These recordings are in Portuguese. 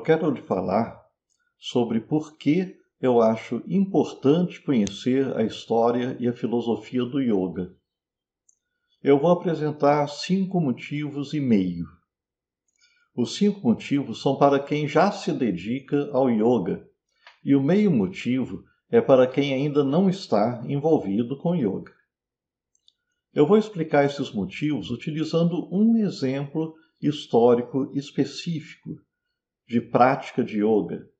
quero lhe falar sobre por que eu acho importante conhecer a história e a filosofia do yoga. Eu vou apresentar 5 motivos e meio. Os 5 motivos são para quem já se dedica ao yoga, e o meio motivo é para quem ainda não está envolvido com yoga. Eu vou explicar esses motivos utilizando um exemplo histórico específico de prática de yoga,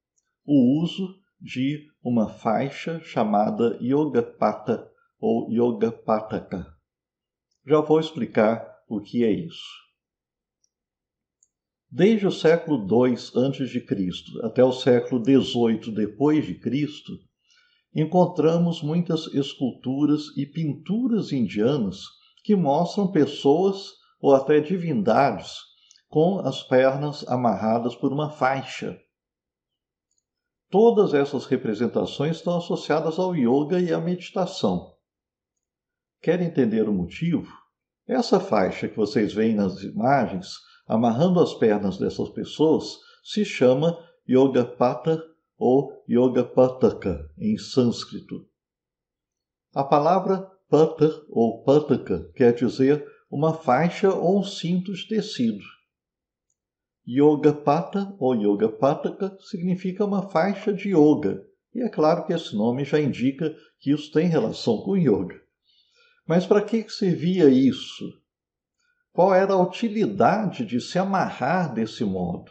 o uso de uma faixa chamada Yogapata ou Yogapataka. Já vou explicar o que é isso. Desde o século II a.C. até o século XVIII d.C., encontramos muitas esculturas e pinturas indianas que mostram pessoas ou até divindades com as pernas amarradas por uma faixa. Todas essas representações estão associadas ao yoga e à meditação. Quer entender o motivo? Essa faixa que vocês veem nas imagens, amarrando as pernas dessas pessoas, se chama Yogapata ou Yogapataka, em sânscrito. A palavra pata ou pataka quer dizer uma faixa ou um cinto de tecido. Yogapata ou Yogapataka significa uma faixa de yoga, e é claro que esse nome já indica que isso tem relação com yoga. Mas para que servia isso? Qual era a utilidade de se amarrar desse modo?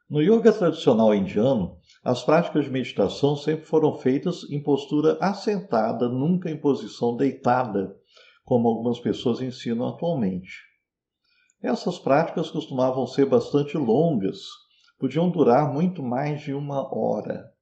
No yoga tradicional indiano, as práticas de meditação sempre foram feitas em postura assentada, nunca em posição deitada, como algumas pessoas ensinam atualmente. Essas práticas costumavam ser bastante longas, podiam durar muito mais de 1 hora.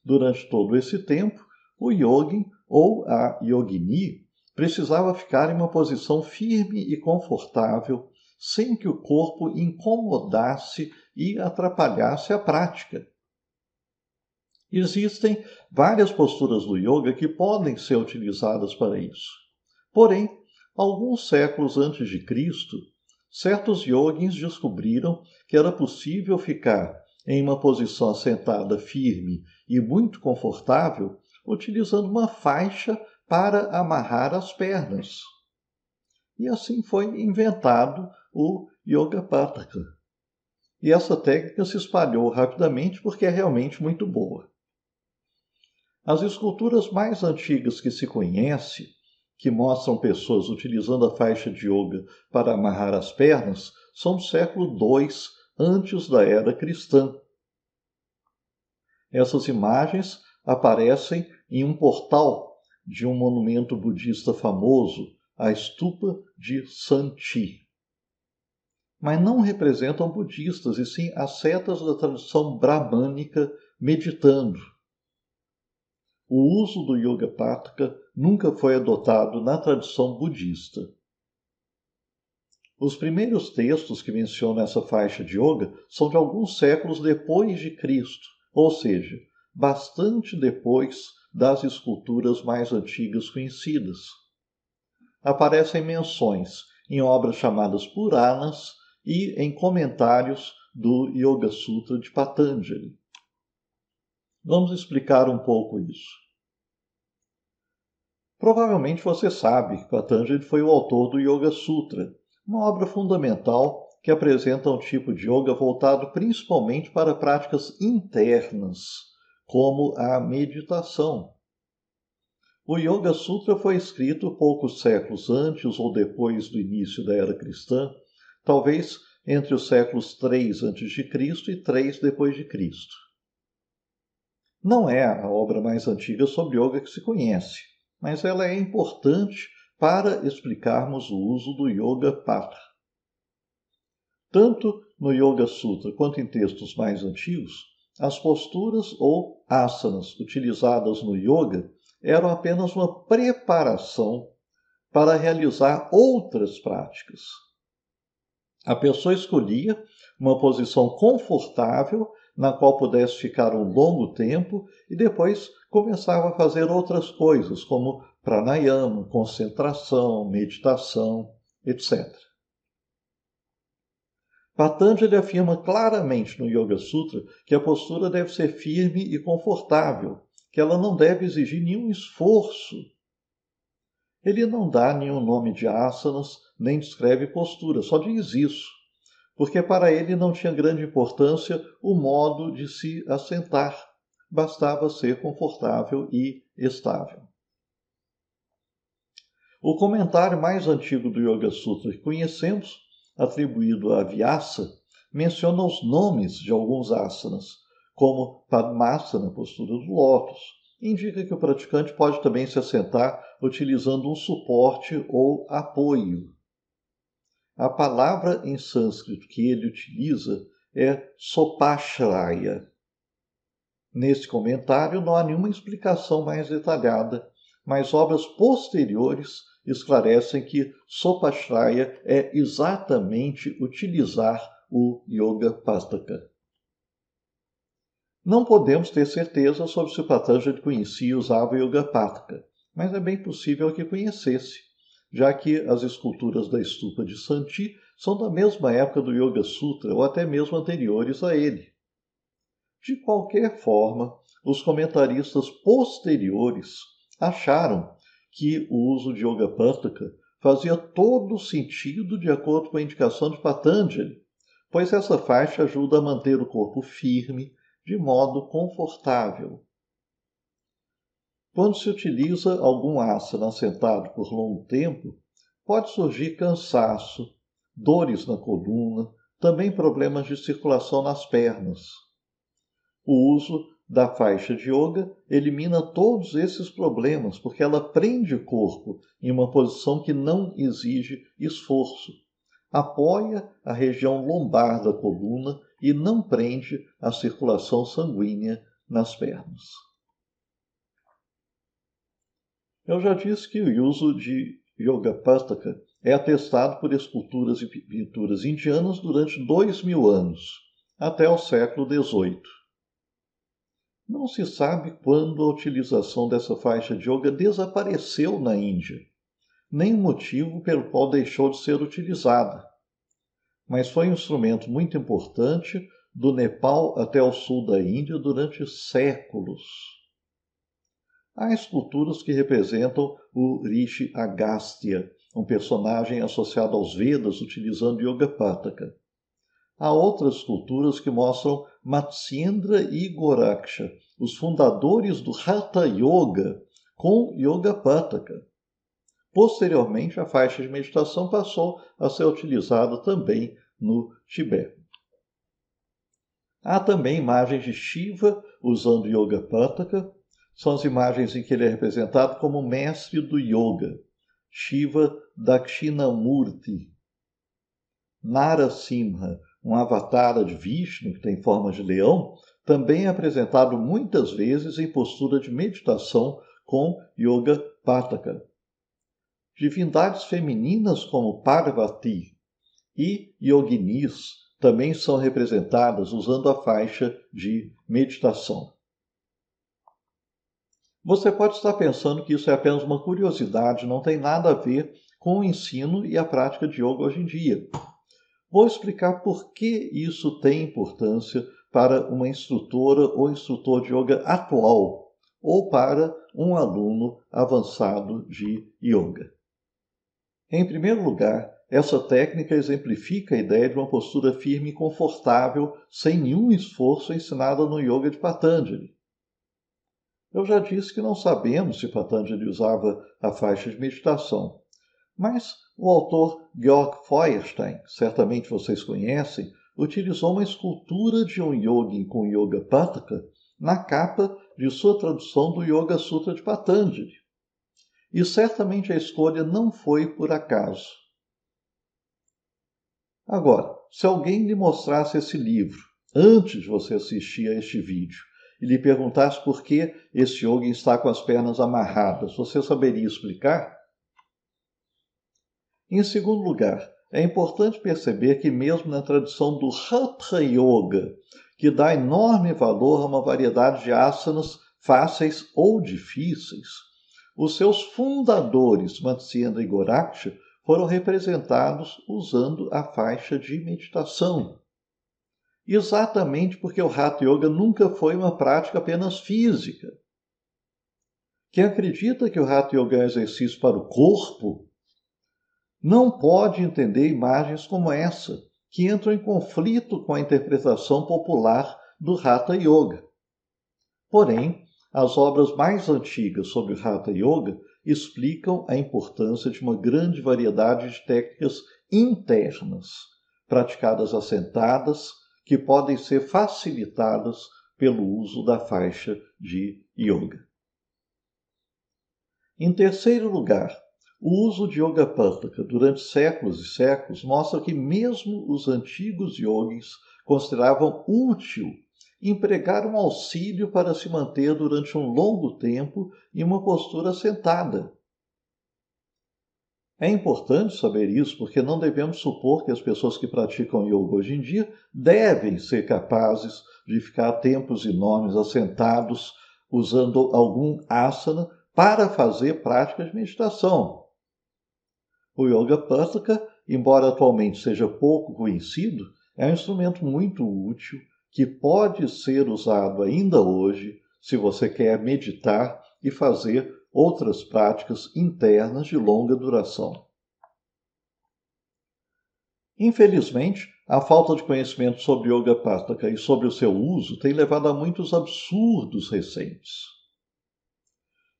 Durante todo esse tempo, o yogin ou a yogini precisava ficar em uma posição firme e confortável, sem que o corpo incomodasse e atrapalhasse a prática. Existem várias posturas do yoga que podem ser utilizadas para isso. Porém, alguns séculos antes de Cristo, certos yogins descobriram que era possível ficar em uma posição assentada firme e muito confortável, utilizando uma faixa para amarrar as pernas. E assim foi inventado o Yogapataka. E essa técnica se espalhou rapidamente porque é realmente muito boa. As esculturas mais antigas que se conhece, que mostram pessoas utilizando a faixa de yoga para amarrar as pernas, são do século II antes da era cristã. Essas imagens aparecem em um portal de um monumento budista famoso, a Stupa de Sanchi. Mas não representam budistas, e sim ascetas da tradição brahmânica meditando. O uso do Yogapataka nunca foi adotado na tradição budista. Os primeiros textos que mencionam essa faixa de yoga são de alguns séculos depois de Cristo, ou seja, bastante depois das esculturas mais antigas conhecidas. Aparecem menções em obras chamadas Puranas e em comentários do Yoga Sutra de Patanjali. Vamos explicar um pouco isso. Provavelmente você sabe que Patanjali foi o autor do Yoga Sutra, uma obra fundamental que apresenta um tipo de yoga voltado principalmente para práticas internas, como a meditação. O Yoga Sutra foi escrito poucos séculos antes ou depois do início da era cristã, talvez entre os séculos 3 a.C. e 3 depois de Cristo. Não é a obra mais antiga sobre yoga que se conhece, mas ela é importante para explicarmos o uso do Yogapataka. Tanto no Yoga Sutra quanto em textos mais antigos, as posturas ou asanas utilizadas no yoga eram apenas uma preparação para realizar outras práticas. A pessoa escolhia uma posição confortável na qual pudesse ficar um longo tempo e depois começava a fazer outras coisas, como pranayama, concentração, meditação, etc. Patanjali afirma claramente no Yoga Sutra que a postura deve ser firme e confortável, que ela não deve exigir nenhum esforço. Ele não dá nenhum nome de asanas, nem descreve postura, só diz isso, porque para ele não tinha grande importância o modo de se assentar, bastava ser confortável e estável. O comentário mais antigo do Yoga Sutra que conhecemos, atribuído a Vyasa, menciona os nomes de alguns asanas, como Padmasana, postura do lótus. Indica que o praticante pode também se assentar utilizando um suporte ou apoio. A palavra em sânscrito que ele utiliza é sopashraya. Nesse comentário não há nenhuma explicação mais detalhada, mas obras posteriores esclarecem que sopashraya é exatamente utilizar o Yoga Pataka. Não podemos ter certeza sobre se Patanjali conhecia e usava o Yoga Pataka, mas é bem possível que conhecesse, já que as esculturas da estupa de Santi são da mesma época do Yoga Sutra ou até mesmo anteriores a ele. De qualquer forma, os comentaristas posteriores acharam que o uso de Yoga Pataka fazia todo o sentido de acordo com a indicação de Patanjali, pois essa faixa ajuda a manter o corpo firme de modo confortável. Quando se utiliza algum asana sentado por longo tempo, pode surgir cansaço, dores na coluna, também problemas de circulação nas pernas. O uso da faixa de yoga elimina todos esses problemas, porque ela prende o corpo em uma posição que não exige esforço. Apoia a região lombar da coluna e não prende a circulação sanguínea nas pernas. Eu já disse que o uso de Yoga Pataka é atestado por esculturas e pinturas indianas durante 2000 anos, até o século XVIII. Não se sabe quando a utilização dessa faixa de yoga desapareceu na Índia, nem o motivo pelo qual deixou de ser utilizada. Mas foi um instrumento muito importante do Nepal até o sul da Índia durante séculos. Há esculturas que representam o Rishi Agastya, um personagem associado aos Vedas utilizando Yoga Pataka. Há outras esculturas que mostram Matsyendra e Goraksha, os fundadores do Hatha Yoga, com Yoga Pataka. Posteriormente, a faixa de meditação passou a ser utilizada também no Tibete. Há também imagens de Shiva usando Yoga Pataka. São as imagens em que ele é representado como mestre do yoga. Shiva Dakshinamurti. Narasimha, um avatar de Vishnu que tem forma de leão, também é apresentado muitas vezes em postura de meditação com Yoga Pataka. Divindades femininas como Parvati e yoginis também são representadas usando a faixa de meditação. Você pode estar pensando que isso é apenas uma curiosidade, não tem nada a ver com o ensino e a prática de yoga hoje em dia. Vou explicar por que isso tem importância para uma instrutora ou instrutor de yoga atual ou para um aluno avançado de yoga. Em primeiro lugar, essa técnica exemplifica a ideia de uma postura firme e confortável, sem nenhum esforço ensinada no Yoga de Patanjali. Eu já disse que não sabemos se Patanjali usava a faixa de meditação, mas o autor Georg Feuerstein, certamente vocês conhecem, utilizou uma escultura de um yogin com Yoga Pataka na capa de sua tradução do Yoga Sutra de Patanjali. E certamente a escolha não foi por acaso. Agora, se alguém lhe mostrasse esse livro antes de você assistir a este vídeo e lhe perguntasse por que esse yogin está com as pernas amarradas, você saberia explicar? Em segundo lugar, é importante perceber que mesmo na tradição do Hatha Yoga, que dá enorme valor a uma variedade de asanas fáceis ou difíceis, os seus fundadores, Matsyendra e Goraksha, foram representados usando a faixa de meditação. Exatamente porque o Hatha Yoga nunca foi uma prática apenas física. Quem acredita que o Hatha Yoga é um exercício para o corpo, não pode entender imagens como essa, que entram em conflito com a interpretação popular do Hatha Yoga. Porém, as obras mais antigas sobre o Hatha Yoga explicam a importância de uma grande variedade de técnicas internas, praticadas assentadas, que podem ser facilitadas pelo uso da faixa de yoga. Em terceiro lugar, o uso de Yoga Pattaka durante séculos e séculos mostra que mesmo os antigos yogis consideravam útil empregar um auxílio para se manter durante um longo tempo em uma postura sentada. É importante saber isso porque não devemos supor que as pessoas que praticam yoga hoje em dia devem ser capazes de ficar tempos enormes assentados usando algum asana para fazer práticas de meditação. O Yoga Pattaka, embora atualmente seja pouco conhecido, é um instrumento muito útil que pode ser usado ainda hoje se você quer meditar e fazer outras práticas internas de longa duração. Infelizmente, a falta de conhecimento sobre Yoga Pattaka e sobre o seu uso tem levado a muitos absurdos recentes.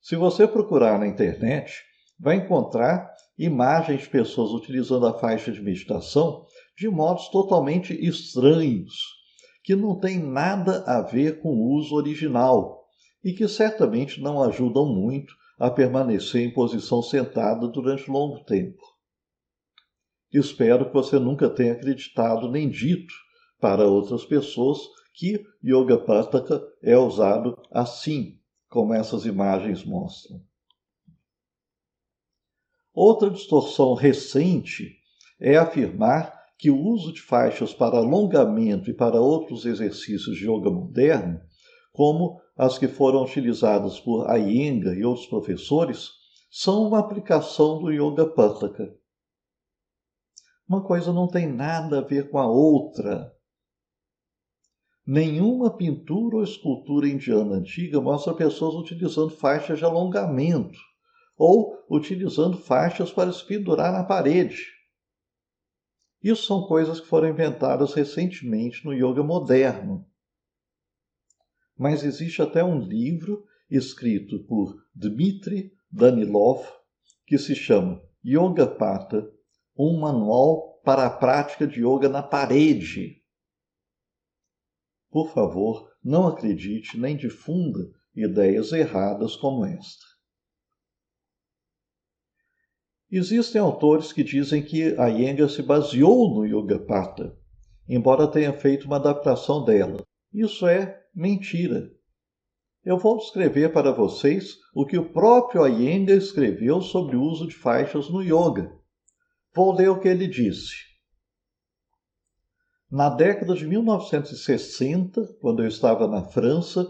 Se você procurar na internet, vai encontrar imagens de pessoas utilizando a faixa de meditação de modos totalmente estranhos, que não têm nada a ver com o uso original e que certamente não ajudam muito a permanecer em posição sentada durante longo tempo. Espero que você nunca tenha acreditado nem dito para outras pessoas que Yoga Pattaka é usado assim, como essas imagens mostram. Outra distorção recente é afirmar que o uso de faixas para alongamento e para outros exercícios de yoga moderno, como as que foram utilizadas por Iyengar e outros professores, são uma aplicação do Yoga Pattaka. Uma coisa não tem nada a ver com a outra. Nenhuma pintura ou escultura indiana antiga mostra pessoas utilizando faixas de alongamento ou utilizando faixas para se pendurar na parede. Isso são coisas que foram inventadas recentemente no yoga moderno. Mas existe até um livro escrito por Dmitry Danilov que se chama Yogapatha, um manual para a prática de yoga na parede. Por favor, não acredite nem difunda ideias erradas como esta. Existem autores que dizem que Iyengar se baseou no Yogapatha, embora tenha feito uma adaptação dela. Isso é mentira. Eu vou descrever para vocês o que o próprio Iyengar escreveu sobre o uso de faixas no yoga. Vou ler o que ele disse. Na década de 1960, quando eu estava na França,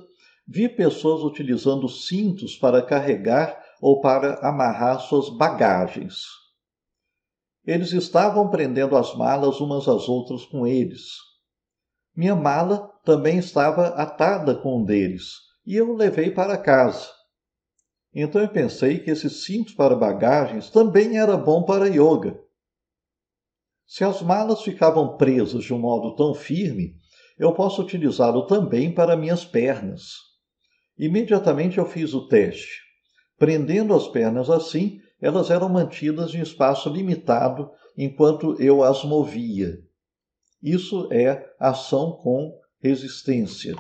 vi pessoas utilizando cintos para carregar ou para amarrar suas bagagens. Eles estavam prendendo as malas umas às outras com eles. Minha mala também estava atada com um deles, e eu o levei para casa. Então eu pensei que esse cinto para bagagens também era bom para yoga. Se as malas ficavam presas de um modo tão firme, eu posso utilizá-lo também para minhas pernas. Imediatamente eu fiz o teste. Prendendo as pernas assim, elas eram mantidas em espaço limitado enquanto eu as movia. Isso é ação com resistência.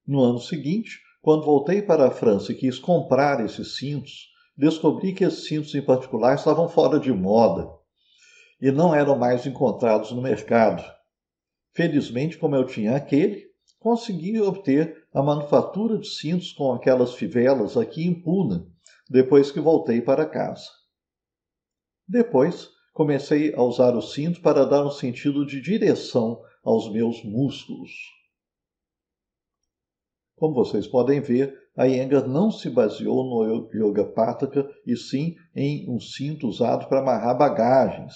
No ano seguinte, quando voltei para a França e quis comprar esses cintos, descobri que esses cintos em particular estavam fora de moda e não eram mais encontrados no mercado. Felizmente, como eu tinha aquele, consegui obter a manufatura de cintos com aquelas fivelas aqui em Pune, depois que voltei para casa. Depois, comecei a usar o cinto para dar um sentido de direção aos meus músculos. Como vocês podem ver, Iyengar não se baseou no Yoga Pataka, e sim em um cinto usado para amarrar bagagens.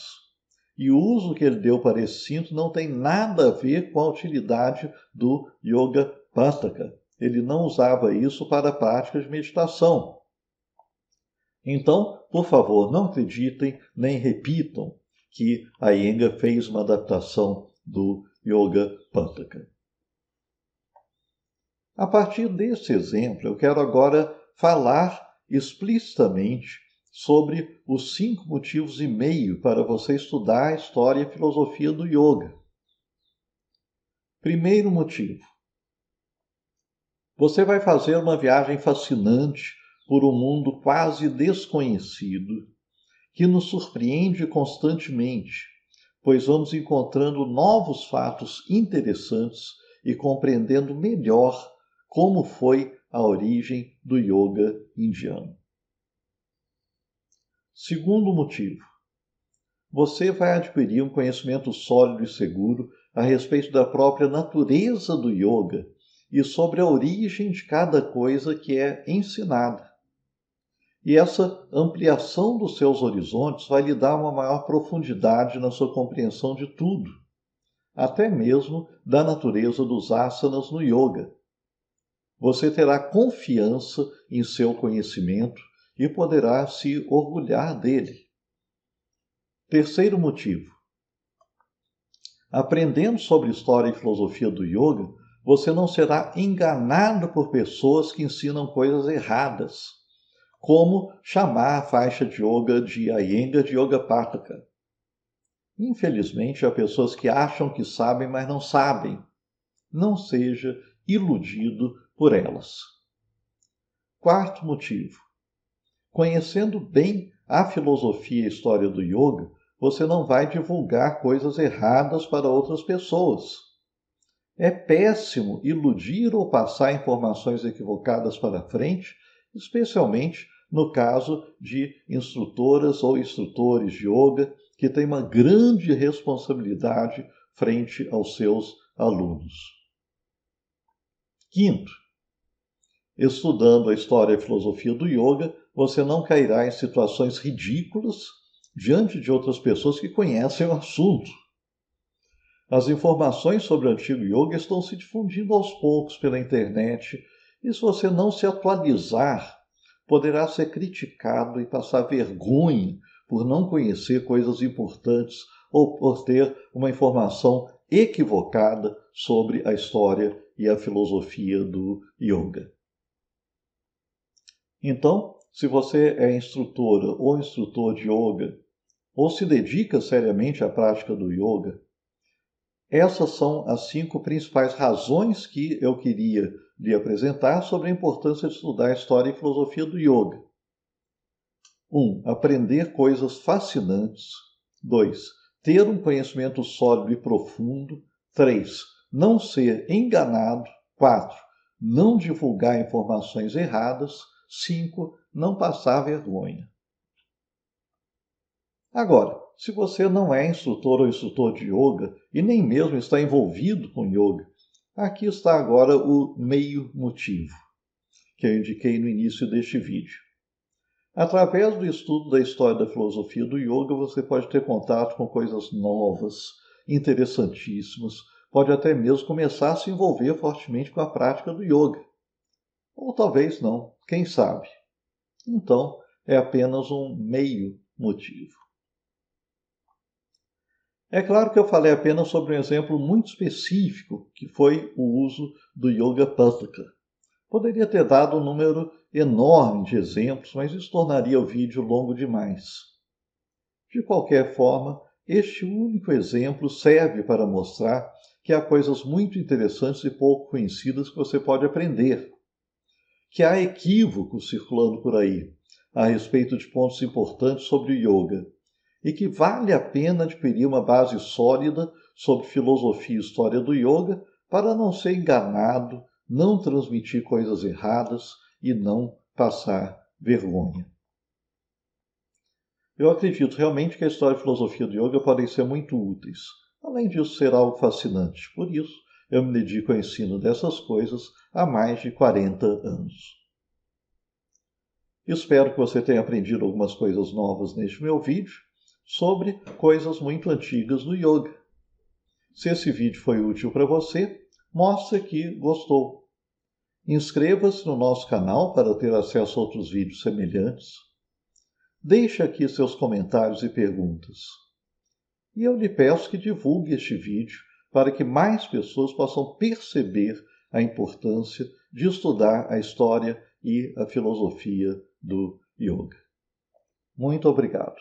E o uso que ele deu para esse cinto não tem nada a ver com a utilidade do Yoga Pataka. Ele não usava isso para a prática de meditação. Então, por favor, não acreditem nem repitam que Iyengar fez uma adaptação do Yoga Pataka. A partir desse exemplo, eu quero agora falar explicitamente sobre os 5 motivos e meio para você estudar a história e filosofia do yoga. Primeiro motivo. Você vai fazer uma viagem fascinante por um mundo quase desconhecido, que nos surpreende constantemente, pois vamos encontrando novos fatos interessantes e compreendendo melhor como foi a origem do yoga indiano. Segundo motivo, você vai adquirir um conhecimento sólido e seguro a respeito da própria natureza do yoga e sobre a origem de cada coisa que é ensinada. E essa ampliação dos seus horizontes vai lhe dar uma maior profundidade na sua compreensão de tudo, até mesmo da natureza dos asanas no yoga. Você terá confiança em seu conhecimento e poderá se orgulhar dele. Terceiro motivo. Aprendendo sobre história e filosofia do yoga, você não será enganado por pessoas que ensinam coisas erradas, como chamar a faixa de yoga de Iyengar de Yoga Pataka. Infelizmente, há pessoas que acham que sabem, mas não sabem. Não seja iludido por elas. Quarto motivo. Conhecendo bem a filosofia e a história do yoga, você não vai divulgar coisas erradas para outras pessoas. É péssimo iludir ou passar informações equivocadas para frente, especialmente no caso de instrutoras ou instrutores de yoga que têm uma grande responsabilidade frente aos seus alunos. Quinto, estudando a história e a filosofia do yoga, você não cairá em situações ridículas diante de outras pessoas que conhecem o assunto. As informações sobre o antigo yoga estão se difundindo aos poucos pela internet, e se você não se atualizar, poderá ser criticado e passar vergonha por não conhecer coisas importantes ou por ter uma informação equivocada sobre a história e a filosofia do yoga. Então, se você é instrutora ou instrutor de yoga, ou se dedica seriamente à prática do yoga, essas são as 5 principais razões que eu queria lhe apresentar sobre a importância de estudar a história e filosofia do yoga. 1. Aprender coisas fascinantes. 2. Ter um conhecimento sólido e profundo. 3. Não ser enganado. 4. Não divulgar informações erradas. 5. Não passar vergonha. Agora, se você não é instrutor ou instrutor de yoga e nem mesmo está envolvido com yoga, aqui está agora o meio motivo que eu indiquei no início deste vídeo. Através do estudo da história da filosofia do yoga, você pode ter contato com coisas novas, interessantíssimas, pode até mesmo começar a se envolver fortemente com a prática do yoga. Ou talvez não, quem sabe? Então, é apenas um meio motivo. É claro que eu falei apenas sobre um exemplo muito específico, que foi o uso do Yoga Pataka. Poderia ter dado um número enorme de exemplos, mas isso tornaria o vídeo longo demais. De qualquer forma, este único exemplo serve para mostrar que há coisas muito interessantes e pouco conhecidas que você pode aprender. Que há equívocos circulando por aí a respeito de pontos importantes sobre o yoga, e que vale a pena adquirir uma base sólida sobre filosofia e história do yoga para não ser enganado, não transmitir coisas erradas e não passar vergonha. Eu acredito realmente que a história e a filosofia do yoga podem ser muito úteis. Além disso, ser algo fascinante. Por isso, eu me dedico ao ensino dessas coisas há mais de 40 anos. Espero que você tenha aprendido algumas coisas novas neste meu vídeo sobre coisas muito antigas do yoga. Se esse vídeo foi útil para você, mostre que gostou. Inscreva-se no nosso canal para ter acesso a outros vídeos semelhantes. Deixe aqui seus comentários e perguntas. E eu lhe peço que divulgue este vídeo para que mais pessoas possam perceber a importância de estudar a história e a filosofia do yoga. Muito obrigado.